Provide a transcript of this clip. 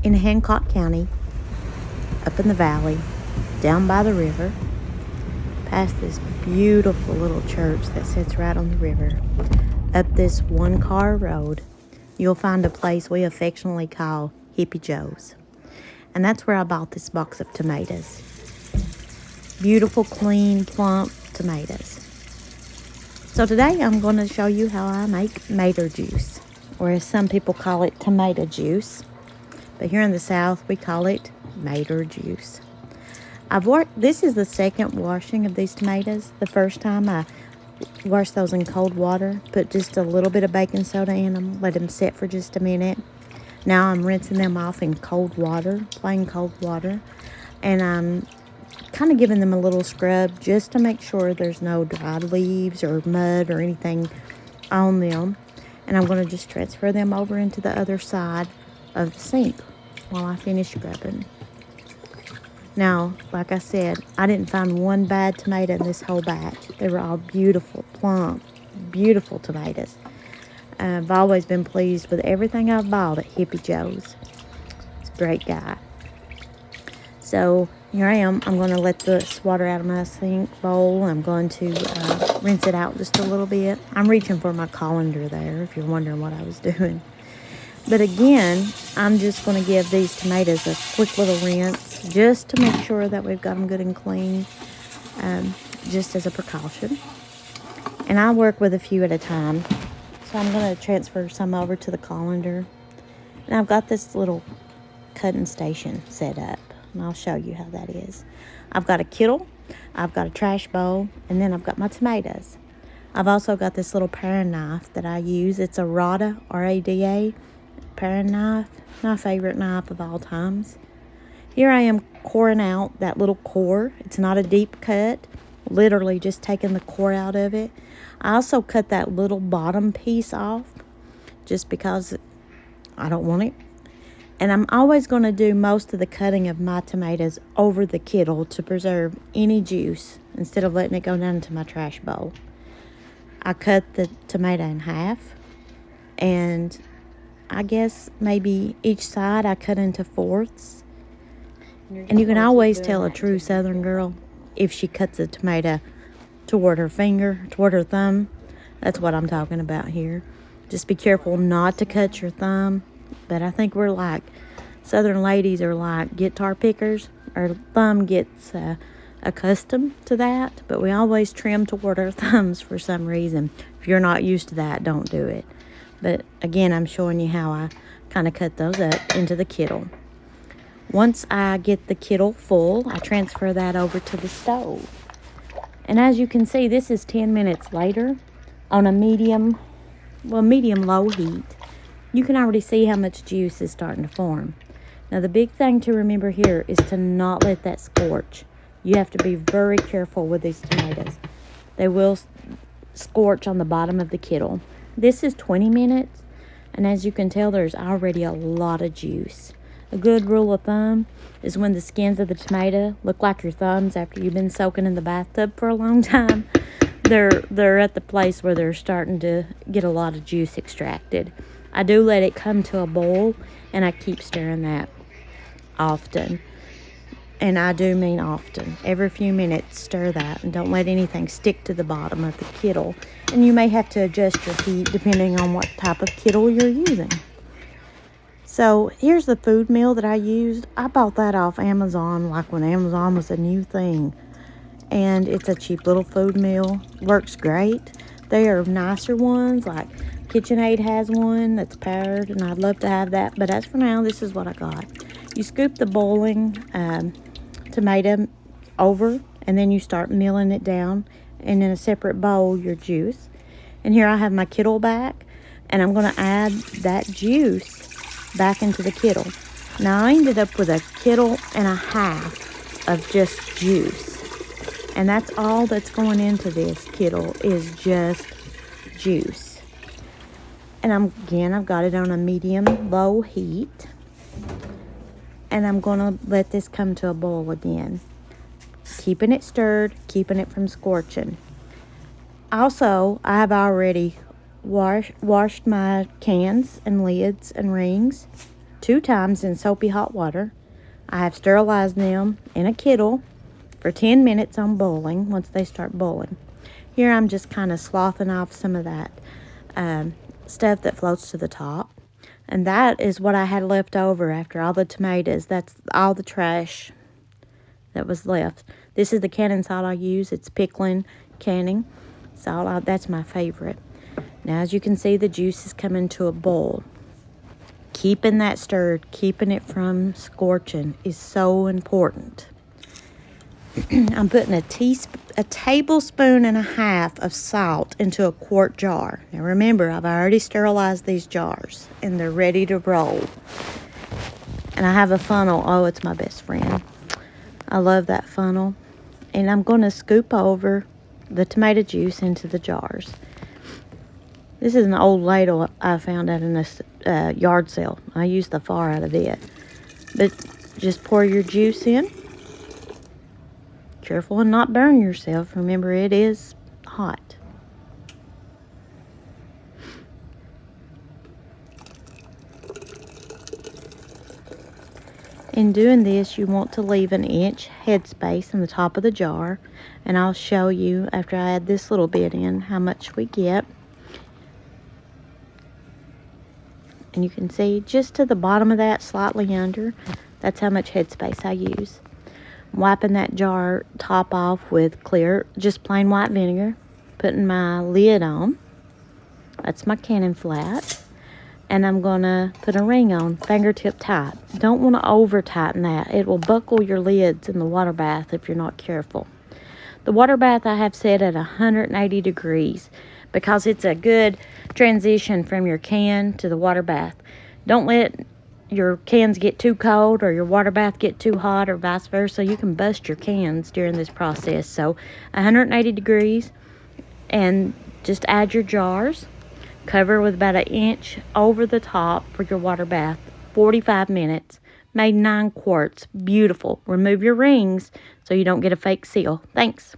in Hancock County, up in the valley, down by the river, past this beautiful little church that sits right on the river. Up this one-car road, you'll find a place we affectionately call Hippie Joe's. And that's where I bought this box of tomatoes. Beautiful, clean, plump tomatoes. So today I'm going to show you how I make mater juice, or as some people call it, tomato juice. But here in the South, we call it mater juice. This is the second washing of these tomatoes. The first time I washed those in cold water, put just a little bit of baking soda in them, let them sit for just a minute. Now I'm rinsing them off in cold water, plain cold water, and I'm kind of giving them a little scrub just to make sure there's no dried leaves or mud or anything on them. And I'm going to just transfer them over into the other side of the sink while I finish scrubbing. Now, like I said, I didn't find one bad tomato in this whole batch. They were all beautiful, plump, beautiful tomatoes. I've always been pleased with everything I've bought at Hippie Joe's. He's a great guy. So here I am. I'm going to let this water out of my sink bowl. I'm going to rinse it out just a little bit. I'm reaching for my colander there, if you're wondering what I was doing. But again, I'm just going to give these tomatoes a quick little rinse just to make sure that we've got them good and clean, just as a precaution. And I work with a few at a time. So I'm going to transfer some over to the colander. And I've got this little cutting station set up. And I'll show you how that is. I've got a kettle, I've got a trash bowl, and then I've got my tomatoes. I've also got this little paring knife that I use. It's a Rada, R-A-D-A, paring knife. My favorite knife of all times. Here I am coring out that little core. It's not a deep cut. Literally just taking the core out of it. I also cut that little bottom piece off just because I don't want it. And I'm always going to do most of the cutting of my tomatoes over the kettle to preserve any juice instead of letting it go down into my trash bowl. I cut the tomato in half, and I guess maybe each side I cut into fourths. And you can always tell a true Southern girl if she cuts a tomato toward her finger, toward her thumb. That's what I'm talking about here. Just be careful not to cut your thumb. But I think we're like, Southern ladies are like guitar pickers. Our thumb gets accustomed to that. But we always trim toward our thumbs for some reason. If you're not used to that, don't do it. But again, I'm showing you how I kind of cut those up into the kettle. Once I get the kettle full, I transfer that over to the stove. And as you can see, this is 10 minutes later on a medium-low heat. You can already see how much juice is starting to form. Now, the big thing to remember here is to not let that scorch. You have to be very careful with these tomatoes. They will scorch on the bottom of the kettle. This is 20 minutes, and as you can tell, there's already a lot of juice. A good rule of thumb is when the skins of the tomato look like your thumbs after you've been soaking in the bathtub for a long time, they're at the place where they're starting to get a lot of juice extracted. I do let it come to a boil, and I keep stirring that often. And I do mean often. Every few minutes, stir that, and don't let anything stick to the bottom of the kettle. And you may have to adjust your heat depending on what type of kettle you're using. So here's the food mill that I used. I bought that off Amazon, like when Amazon was a new thing. And it's a cheap little food mill. Works great. They are nicer ones, like KitchenAid has one that's powered, and I'd love to have that. But as for now, this is what I got. You scoop the boiling tomato over, and then you start milling it down. And in a separate bowl, your juice. And here I have my kettle back, and I'm going to add that juice back into the kettle. Now, I ended up with a kettle and a half of just juice. And that's all that's going into this kettle is just juice. And I've got it on a medium-low heat. And I'm going to let this come to a boil again. Keeping it stirred, keeping it from scorching. Also, I've already washed my cans and lids and rings. 2 times in soapy hot water. I have sterilized them in a kettle for 10 minutes on boiling once they start boiling. Here I'm just kind of sloughing off some of that stuff that floats to the top. And that is what I had left over after all the tomatoes. That's all the trash that was left. This is the canning salt I use. It's pickling canning salt. That's my favorite. Now, as you can see, the juice is coming to a boil. Keeping that stirred, keeping it from scorching is so important. I'm putting a tablespoon and a half of salt into a quart jar. Now remember, I've already sterilized these jars and they're ready to roll. And I have a funnel. Oh, it's my best friend. I love that funnel. And I'm going to scoop over the tomato juice into the jars. This is an old ladle I found at a yard sale. I used the far out of it. But just pour your juice in. Careful and not burn yourself. Remember, it is hot. In doing this, you want to leave an inch headspace in the top of the jar. And I'll show you after I add this little bit in how much we get. And you can see just to the bottom of that, slightly under, that's how much headspace I use. Wiping that jar top off with clear, just plain white vinegar. Putting my lid on. That's my canning flat. And I'm going to put a ring on, fingertip tight. Don't want to over tighten that. It will buckle your lids in the water bath if you're not careful. The water bath I have set at 180 degrees because it's a good transition from your can to the water bath. Don't let your cans get too cold or your water bath get too hot or vice versa. You can bust your cans during this process. So 180 degrees, and just add your jars. Cover with about 1 inch over the top for your water bath. 45 minutes. Made 9 quarts. Beautiful. Remove your rings so you don't get a fake seal. Thanks.